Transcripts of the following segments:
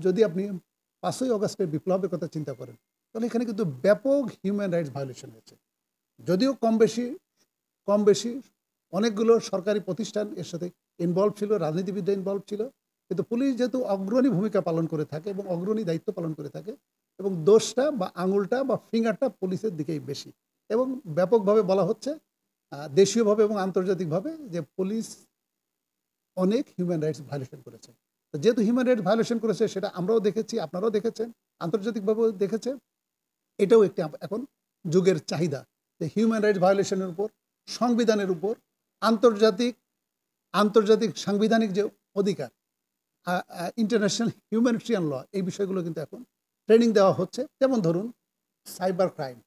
যদি আপনি ৫ই অগাস্টের বিপ্লবের কথা চিন্তা করেন, তাহলে এখানে কিন্তু ব্যাপক হিউম্যান রাইটস ভায়োলেশন হয়েছে। যদিও কম বেশি অনেকগুলো সরকারি প্রতিষ্ঠান এর সাথে ইনভলভ ছিল, রাজনীতিবিদরা ইনভলভ ছিল। কিন্তু পুলিশ যেহেতু অগ্রণী ভূমিকা পালন করে থাকে এবং অগ্রণী দায়িত্ব পালন করে থাকে, এবং দোষটা বা আঙুলটা বা ফিঙ্গারটা পুলিশের দিকেই বেশি। এবং ব্যাপকভাবে বলা হচ্ছে দেশীয়ভাবে এবং আন্তর্জাতিকভাবে যে পুলিশ অনেক হিউম্যান রাইটস ভায়োলেশন করেছে। তো যেহেতু হিউম্যান রাইটস ভায়োলেশন করেছে, সেটা আমরাও দেখেছি, আপনারাও দেখেছেন, আন্তর্জাতিকভাবেও দেখেছে। এটাও একটি এখন যুগের চাহিদা যে হিউম্যান রাইটস ভায়োলেশনের উপর, সংবিধানের উপর, আন্তর্জাতিক আন্তর্জাতিক সাংবিধানিক যে অধিকার, ইন্টারন্যাশনাল হিউম্যানিটেরিয়ান ল, এই বিষয়গুলো কিন্তু এখন ট্রেনিং দেওয়া হচ্ছে। যেমন ধরুন সাইবার ক্রাইম,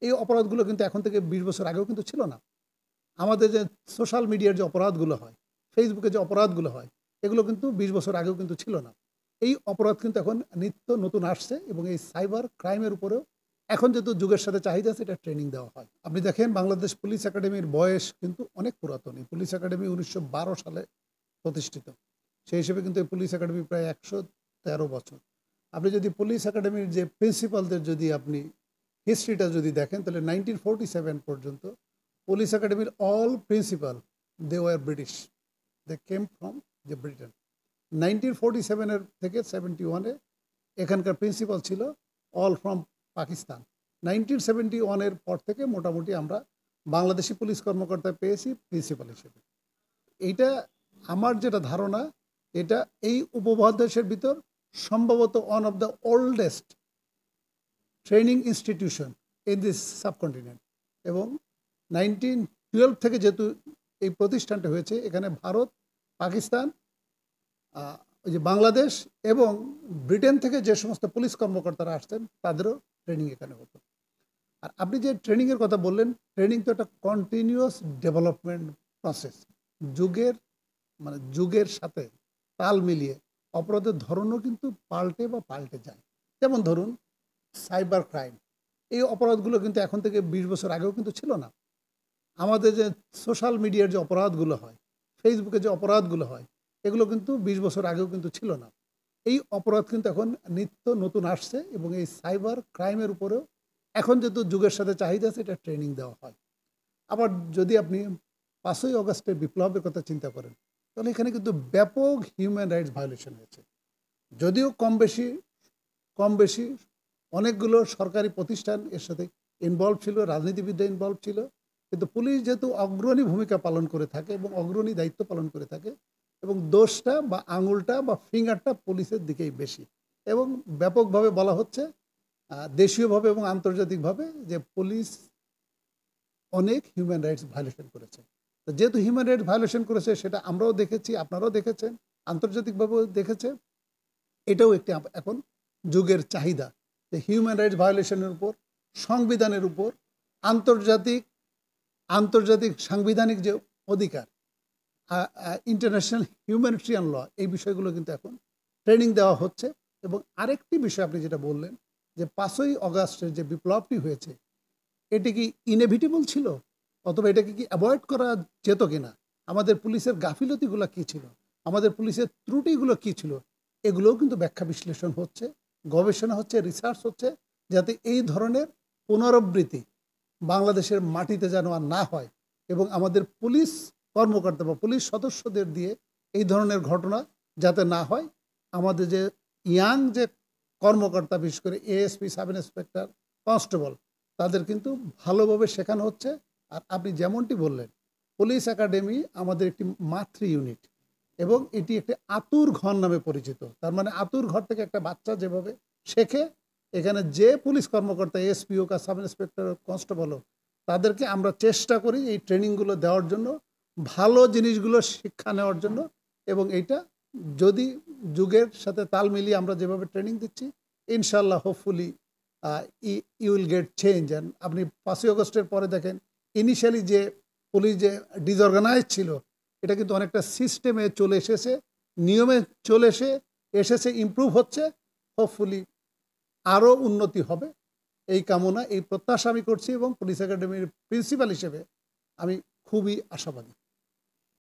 এই অপরাধগুলো কিন্তু এখন থেকে ২০ বছর আগেও কিন্তু ছিল না। আমাদের যে সোশ্যাল মিডিয়ার যে অপরাধগুলো হয়, ফেসবুকে যে অপরাধগুলো হয়, এগুলো কিন্তু ২০ বছর আগেও কিন্তু ছিল না। এই অপরাধ কিন্তু এখন নিত্য নতুন আসছে, এবং এই সাইবার ক্রাইমের উপরেও এখন যেহেতু যুগের সাথে চাহিদা আছে, এটা ট্রেনিং দেওয়া হয়। আপনি দেখেন বাংলাদেশ পুলিশ একাডেমির বয়স কিন্তু অনেক পুরাতন। এই পুলিশ একাডেমি ১৯১২ সালে প্রতিষ্ঠিত। সেই হিসেবে কিন্তু এই পুলিশ একাডেমি প্রায় ১১৩ বছর। আপনি যদি পুলিশ একাডেমির যে প্রিন্সিপালদের যদি আপনি হিস্ট্রিটা যদি দেখেন, তাহলে 1947 পর্যন্ত পুলিশ একাডেমির all principal they were British, they came from যে ব্রিটেন। 1947 থেকে 71 এখানকার প্রিন্সিপাল ছিল অল ফ্রম পাকিস্তান। 1971 পর থেকে মোটামুটি আমরা বাংলাদেশি পুলিশ কর্মকর্তা পেয়েছি প্রিন্সিপাল হিসেবে। এইটা আমার যেটা ধারণা, এটা এই উপমহাদেশের ভিতর সম্ভবত one of the oldest training institution in this subcontinent. এবং 1912 থেকে যেহেতু এই প্রতিষ্ঠানটা হয়েছে, এখানে ভারত, পাকিস্তান, ওই যে বাংলাদেশ এবং ব্রিটেন থেকে যে সমস্ত পুলিশ কর্মকর্তারা আসতেন, তাদেরও ট্রেনিং এখানে হতো। আর আপনি যে ট্রেনিংয়ের কথা বললেন, ট্রেনিং তো একটা কন্টিনিউয়াস ডেভেলপমেন্ট প্রসেস। যুগের সাথে তাল মিলিয়ে অপরাধের ধরনও কিন্তু পাল্টে যায়। যেমন ধরুন সাইবার ক্রাইম, এই অপরাধগুলো কিন্তু এখন থেকে ২০ বছর আগেও কিন্তু ছিল না। আমাদের যে সোশ্যাল মিডিয়ার যে অপরাধগুলো হয়, ফেসবুকে যে অপরাধগুলো হয়, এগুলো কিন্তু ২০ বছর আগেও কিন্তু ছিল না। এই অপরাধ কিন্তু এখন নিত্য নতুন আসছে, এবং এই সাইবার ক্রাইমের উপরেও এখন যেহেতু যুগের সাথে চাহিদা আছে, এটা ট্রেনিং দেওয়া হয়। আবার যদি আপনি ৫ই অগাস্টের বিপ্লবের কথা চিন্তা করেন, তাহলে এখানে কিন্তু ব্যাপক হিউম্যান রাইটস ভায়োলেশন হয়েছে। যদিও কম বেশি অনেকগুলো সরকারি প্রতিষ্ঠান এর সাথে ইনভলভ ছিল, রাজনীতিবিদরা ইনভলভ ছিল। কিন্তু পুলিশ যেহেতু অগ্রণী ভূমিকা পালন করে থাকে এবং অগ্রণী দায়িত্ব পালন করে থাকে, এবং দোষটা বা আঙুলটা বা ফিঙ্গারটা পুলিশের দিকেই বেশি। এবং ব্যাপকভাবে বলা হচ্ছে দেশীয়ভাবে এবং আন্তর্জাতিকভাবে যে পুলিশ অনেক হিউম্যান রাইটস ভায়োলেশন করেছে। তো যেহেতু হিউম্যান রাইটস ভায়োলেশন করেছে, সেটা আমরাও দেখেছি, আপনারাও দেখেছেন, আন্তর্জাতিকভাবেও দেখেছে। এটাও একটি এখন যুগের চাহিদা যে হিউম্যান রাইটস ভায়োলেশনের উপর, সংবিধানের উপর, আন্তর্জাতিক আন্তর্জাতিক সাংবিধানিক যে অধিকার, ইন্টারন্যাশনাল হিউম্যানিটেরিয়ান ল, এই বিষয়গুলো কিন্তু এখন ট্রেনিং দেওয়া হচ্ছে। এবং আরেকটি বিষয় আপনি যেটা বললেন, যে ৫ই অগাস্টের যে বিপ্লবটি হয়েছে, এটি কি ইনএভিটেবল ছিল, অথবা এটাকে কি অ্যাভয়েড করা যেত কিনা? আমাদের পুলিশের গাফিলতিগুলো কী ছিল, আমাদের পুলিশের ত্রুটিগুলো কী ছিল, এগুলোও কিন্তু ব্যাখ্যা বিশ্লেষণ হচ্ছে, গবেষণা হচ্ছে, রিসার্চ হচ্ছে, যাতে এই ধরনের পুনরাবৃত্তি বাংলাদেশের মাটিতে যেন আর না হয়, এবং আমাদের পুলিশ কর্মকর্তা বা পুলিশ সদস্যদের দিয়ে এই ধরনের ঘটনা যাতে না হয়। আমাদের যে ইয়াং যে কর্মকর্তা, বিশেষ করে এএসপি, সাব ইন্সপেক্টর, কনস্টেবল, তাদের কিন্তু ভালোভাবে শেখানো হচ্ছে। আর আপনি যেমনটি বললেন, পুলিশ একাডেমি আমাদের একটি মাতৃ ইউনিট, এবং এটি একটি আতুর ঘর নামে পরিচিত। তার মানে আতুর ঘর থেকে একটা বাচ্চা যেভাবে শেখে, এখানে যে পুলিশ কর্মকর্তা, এসপি হোক আর সাব ইন্সপেক্টর, কনস্টেবল হোক, তাদেরকে আমরা চেষ্টা করি এই ট্রেনিংগুলো দেওয়ার জন্য, ভালো জিনিসগুলো শিক্ষা নেওয়ার জন্য। এবং এইটা যদি যুগের সাথে তাল মিলিয়ে আমরা যেভাবে ট্রেনিং দিচ্ছি, ইনশাল্লাহ hopefully you will get change. And আপনি ৫ই অগস্টের পরে দেখেন, ইনিশিয়ালি যে পুলিশ যে ডিসঅর্গানাইজ ছিল, এটা কিন্তু অনেকটা সিস্টেমে চলে এসেছে, নিয়মে চলে এসেছে, ইমপ্রুভ হচ্ছে। হোপফুলি আরও উন্নতি হবে, এই কামনা, এই প্রত্যাশা আমি করছি, এবং পুলিশ একাডেমির প্রিন্সিপাল হিসেবে আমি খুবই আশাবাদী।